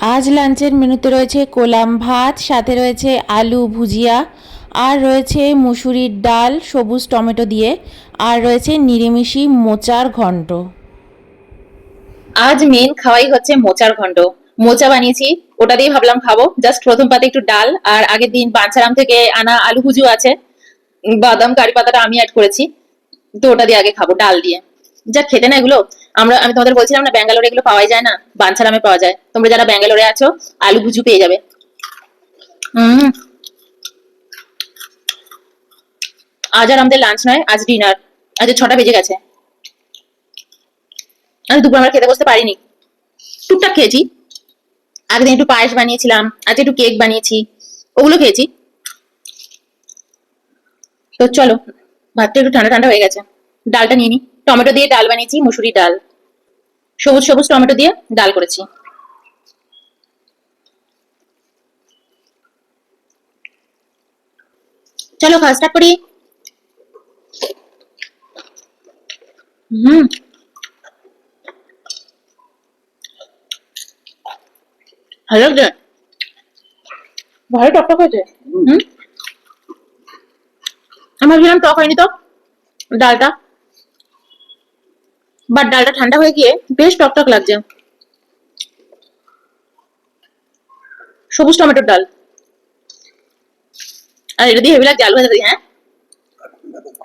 আজ লাঞ্চের মেনুতে রয়েছে কোলাম ভাত, সাথে রয়েছে আলু ভুজিয়া, আর রয়েছে মুসুরির ডাল সবুজ টমেটো দিয়ে, আর রয়েছে নিরামিষি মোচার ঘন্ট। আজ মেন খাওয়াই হচ্ছে মোচার ঘন্ট। মোচা বানিয়েছি, ওটা দিয়ে ভাবলাম খাবো। জাস্ট প্রথম পাতে একটু ডাল, আর আগের দিন বাঞ্ছারাম থেকে আনা আলু ভুজিও আছে। বাদাম কারি পাতাটা আমি অ্যাড করেছি, তো ওটা দিয়ে আগে খাবো ডাল দিয়ে। যা খেতে না এগুলো। আমি তোমাদের বলছিলাম না ব্যাঙ্গালোরে এগুলো পাওয়াই যায় না, বাঞ্ছারামে পাওয়া যায়। তোমরা যারা ব্যাঙ্গালোরে আছো আলু ভুজু পেয়ে যাবে। হম। আজ আর আমাদের লাঞ্চ নয়, আজ ডিনার। আজ 6টা বেজে গেছে। আজ দুপুর আমরা খেতে বসতে পারিনি, টুকটাক খেয়েছি। আগের দিন একটু পায়েস বানিয়েছিলাম, আজকে একটু কেক বানিয়েছি, ওগুলো খেয়েছি। তো চলো, ভাতটা একটু ঠান্ডা ঠান্ডা হয়ে গেছে, ডালটা নিয়ে নি। টমেটো দিয়ে ডাল বানিয়েছি, মুসুরি ডাল, সবুজ সবুজ টমেটো দিয়ে ডাল করেছি। চলো খাওয়া স্টার্ট করি। হুম, ভালো লাগছে, ভালো টকটক হয়েছে। হুম, আমার ভেবেছিলাম টক হয়নি তো ডালটা, বাট ডালটা ঠান্ডা হয়ে গিয়ে বেশ টকটক লাগছে। সবুজ টমেটোর ডাল, আর এটা দিয়ে হেভি লাগছে আলু ভাজা দিয়ে। হ্যাঁ,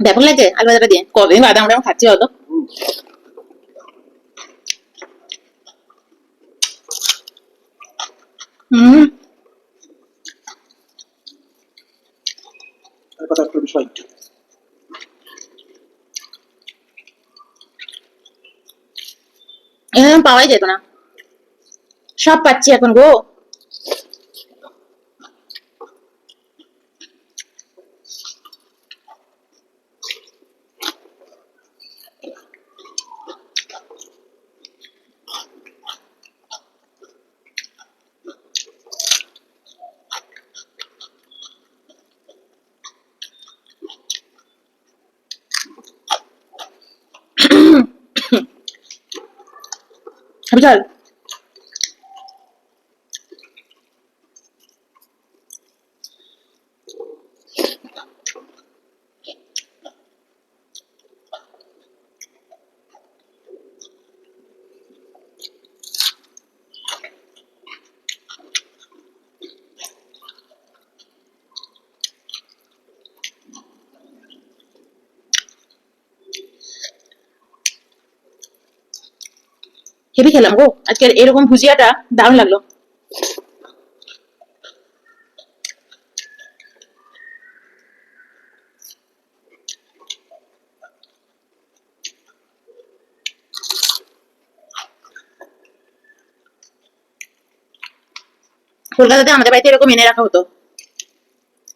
ব্যাপক লাগছে আলু ভাজাটা দিয়ে। কবে বাদাম আমরা খাচ্ছি বলো। হুম, এরকম পাওয়াই যেত না, সব পাচ্ছি এখন গো। চল, হেভি খেলাম গো আজকের এরকম ভুজিয়াটা, দারুণ লাগলো। কলকাতাতে আমাদের বাড়িতে এরকম এনে রাখা হতো,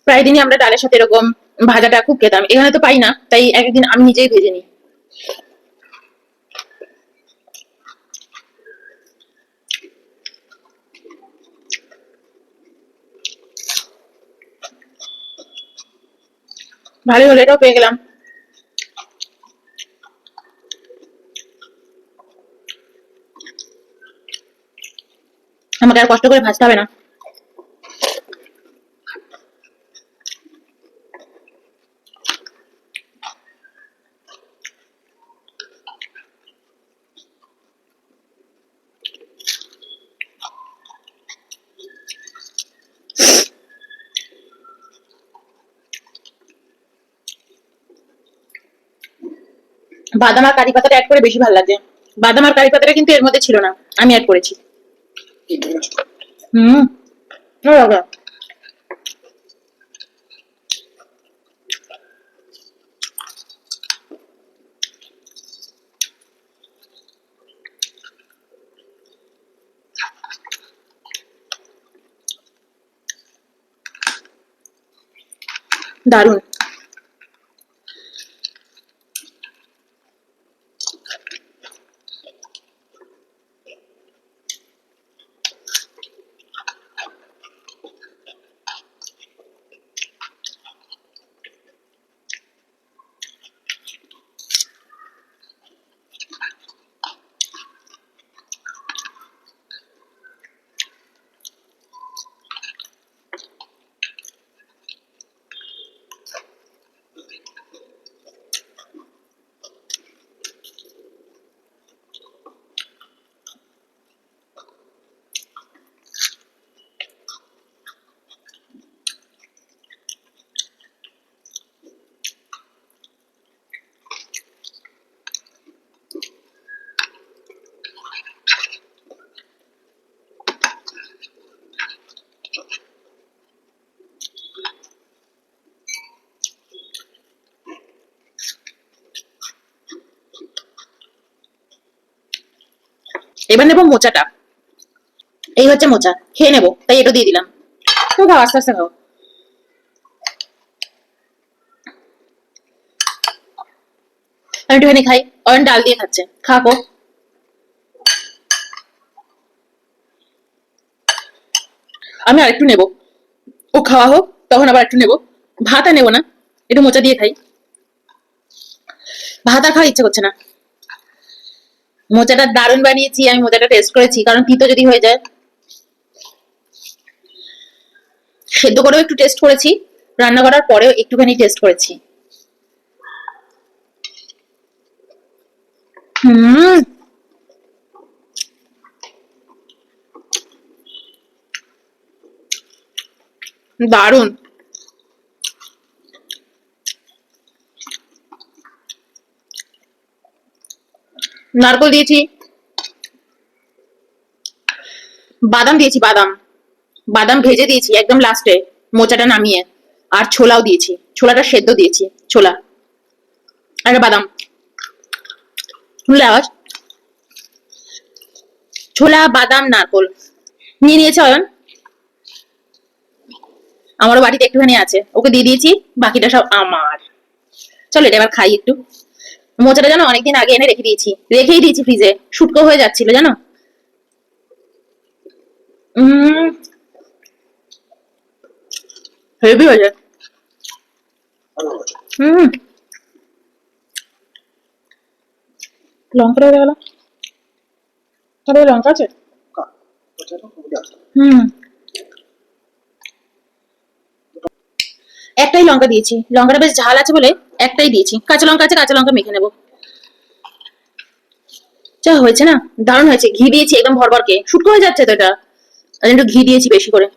প্রায় দিনই আমরা ডালের সাথে এরকম ভাজাটা খুব খেতাম। এখানে তো পাই না, তাই একদিন আমি নিজেই ভেজে নিই। ভালোই হলো, এটাও পেয়ে গেলাম। আমাকে আর কষ্ট করে ভাজতে হবে না। বাদাম আর কারি পাতাটা অ্যাড করে বেশি ভালো লাগছে। বাদাম আর কারি পাতাটা কিন্তু এর মধ্যে ছিল না, আমি অ্যাড করেছি। হুম, ভালো লাগলো। দারুণ। এবার নেবো মোচাটা। এই হচ্ছে মোচা, খেয়ে নেবো তাই এটা দিয়ে দিলাম। তো খাও, আস্তে আস্তে খাও। আমি একটুখানি খাই, অয়ন ডাল দিয়ে খাচ্ছে, খাকো। আমি আরেকটু নেবো, ও খাওয়া হোক তখন আবার একটু নেবো। ভাত আর নেবো না, একটু মোচা দিয়ে খাই। ভাত আর খাওয়ার ইচ্ছে করছে না। মোচাটা দারুণ বানিয়েছি, আমি মোচাটা টেস্ট করেছি, কারণ তিতো যদি হয়ে যায়। সেদ্ধ করেও একটু টেস্ট করেছি, রান্না করার পরেও একটুখানি টেস্ট করেছি। হুম, দারুণ। নারকল দিয়েছি, বাদাম দিয়েছি, বাদাম বাদাম ভেজে দিয়েছি একদম লাস্টে মোচাটা নামিয়ে। আর ছোলাও দিয়েছি, ছোলাটা সেদ্ধ দিয়েছি, ছোলা আর বাদাম। শুনলে আওয়াজ? ছোলা, বাদাম, নারকল নিয়ে নিয়েছে অয়ন। আমারও বাড়িতে একটুখানি আছে, ওকে দিয়ে দিয়েছি, বাকিটা সব আমার। চলো এটা এবার খাই একটু। মোচাটা জানো অনেকদিন আগে এনে রেখেই দিয়েছি ফ্রিজে, শুটকো হয়ে যাচ্ছিল জানো। উম হেভি হয়েছে। হুম, লঙ্কাটা হয়ে গেল, তবে লঙ্কা আছে। হুম, একটাই লঙ্কা দিয়েছি, লঙ্কাটা বেশ ঝাল আছে বলে একটাই দিয়েছি। কাঁচা লঙ্কা আছে, কাঁচা লঙ্কা মেখে নেবো। যা হয়েছে না, দারুণ হয়েছে। ঘি দিয়েছি একদম ভরভরকে, শুটকো হয়ে যাচ্ছে তো এটা, আর একটু ঘি দিয়েছি বেশি করে।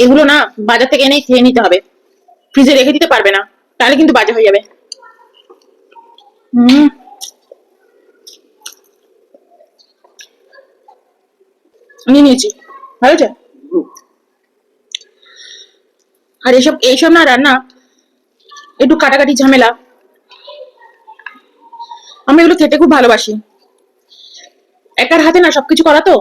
এগুলো না বাজার থেকে এনে খেয়ে নিতে হবে, ফ্রিজে রেখে দিতে পারবে না, তাহলে কিন্তু বাজে হয়ে যাবে। হুম, নিয়ে নিয়েছি, ভালো হয়েছে। আর এসব এইসব না রান্না একটু কাটাকাটি ঝামেলা, আমি এগুলো খেতে খুব ভালোবাসি। একার হাতে না সবকিছু করা তো।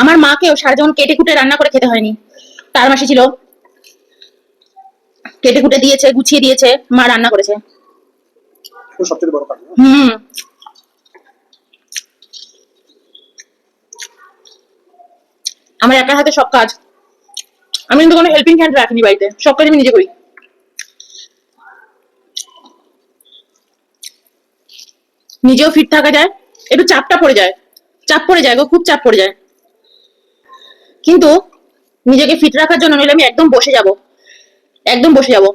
আমার মাকেও সারা জীবন কেটে কুটে রান্না করে খেতে হয়নি, তার মাসি ছিল, কেটে কুটে দিয়েছে, গুছিয়ে দিয়েছে, মা রান্না করেছে। সবচেয়ে বড় কাজ। হুম, আমার একার হাতে সব কাজ, আমি কিন্তু কোনো হেল্পিং হ্যান্ড রাখিনি বাড়িতে, সব কাজ আমি নিজে করি। নিজেও ফিট থাকা যায়, একটু চাপটা পড়ে যায়, চাপ পড়ে যায় গো, খুব চাপ পড়ে যায়। কিন্তু নিজেকে ফিট রাখার জন্য নইলে আমি একদম বসে যাব, একদম বসে যাব।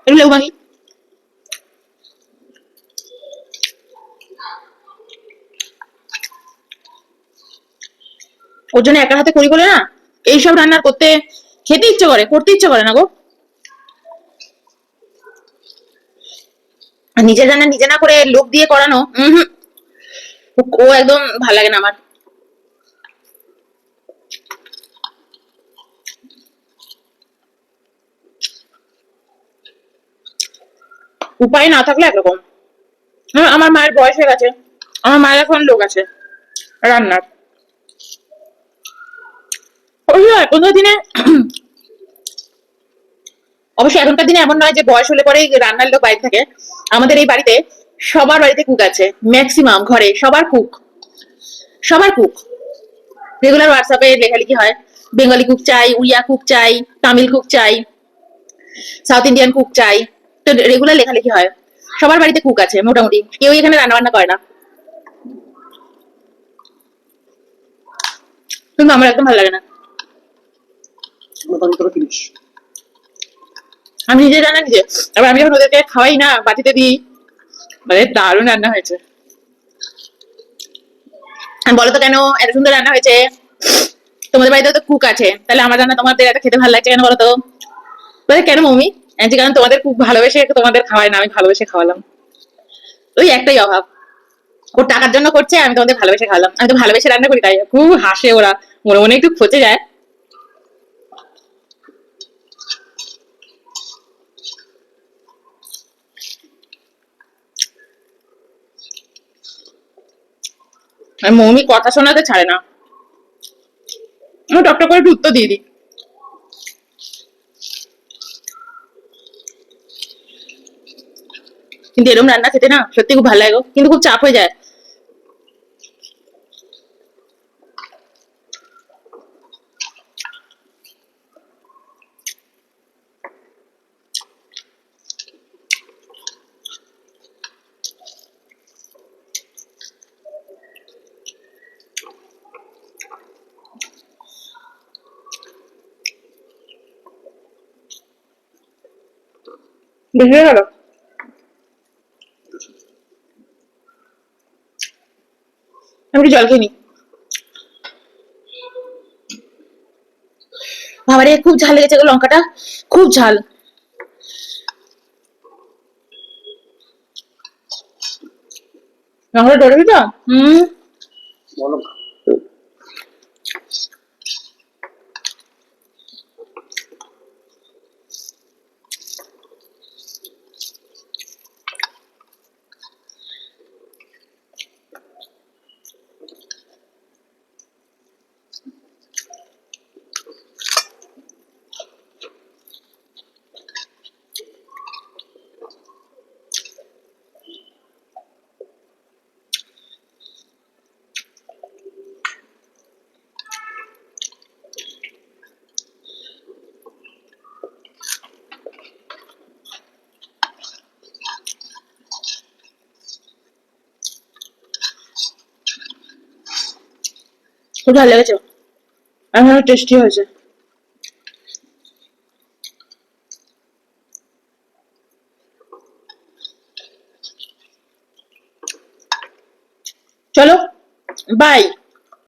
একটু লেবু ভাঙি। ওর জন্য একার হাতে করি বলে না এইসব রান্নার করতে খেতে ইচ্ছে করে, করতে ইচ্ছে করে না গো। আর নিজের রান্না নিজে না করে লোক দিয়ে করানো, ও একদম ভাল লাগে না আমার। উপায় না থাকলে একরকম। আমার মায়ের বয়স হয়ে গেছে, আমার মায়ের এখন লোক আছে রান্নার। এখনকার দিনে অবশ্য এখনকার দিনে এমন নয় যে বয়স হলে পরে রান্নার লোক বাইরে থাকে। আমাদের এই বাড়িতে সবার বাড়িতে কুক আছে, ম্যাক্সিমাম ঘরে সবার কুক, সবার কুক। রেগুলার হোয়াটসঅ্যাপে লেখালেখি হয়, বেঙ্গলি কুক চাই, উড়িয়া কুক চাই, তামিল কুক চাই, সাউথ ইন্ডিয়ান কুক চাই। তো রেগুলার লেখালেখি হয়, সবার বাড়িতে কুক আছে মোটামুটি, কেউ এখানে রান্না বান্না করে না। কিন্তু আমার একদম ভালো লাগে না, আমি নিজে রান্না নিজে। আবার আমি যখন ওদেরকে খাওয়াই না, বাটিতে দিই, মানে দারুণ রান্না হয়েছে। আর বলো তো কেন এত সুন্দর রান্না হয়েছে? তোমাদের বাড়িতে তো কুক আছে, তাহলে আমার রান্না তোমাদের এত খেতে ভালো লাগছে কেন বলো তো? বলে কেন মম্মি? যে কারণ তোমাদের খুব ভালোবেসে তোমাদের খাওয়াই না, আমি ভালোবেসে খাওয়ালাম। ওই একটাই অভাব, ও টাকার জন্য করছে, আমি তোমাদের ভালোবেসে খাওয়ালাম। আমি তো ভালোবেসে রান্না করি, তাই খুব হাসে ওরা, মনে মনে একটু খচে যায়। আর মৌমি কথা শোনাতে ছাড়ে না, আমি টকটক করে একটু উত্তর দিয়ে দিই। কিন্তু এরকম রান্না খেতে না সত্যি খুব ভালো লাগে গো, কিন্তু খুব চাপ হয়ে যায়। বেশি হয়ে গেল। আমি একটু জল খেয়ে নিই। বাবারে খুব ঝাল লেগেছে গো লঙ্কাটা, খুব ঝাল। লঙ্কাটা ধরেছি তো। বলো। খুব ভালো লেগেছে, আমার টেস্টি হয়েছে। চলো, বাই।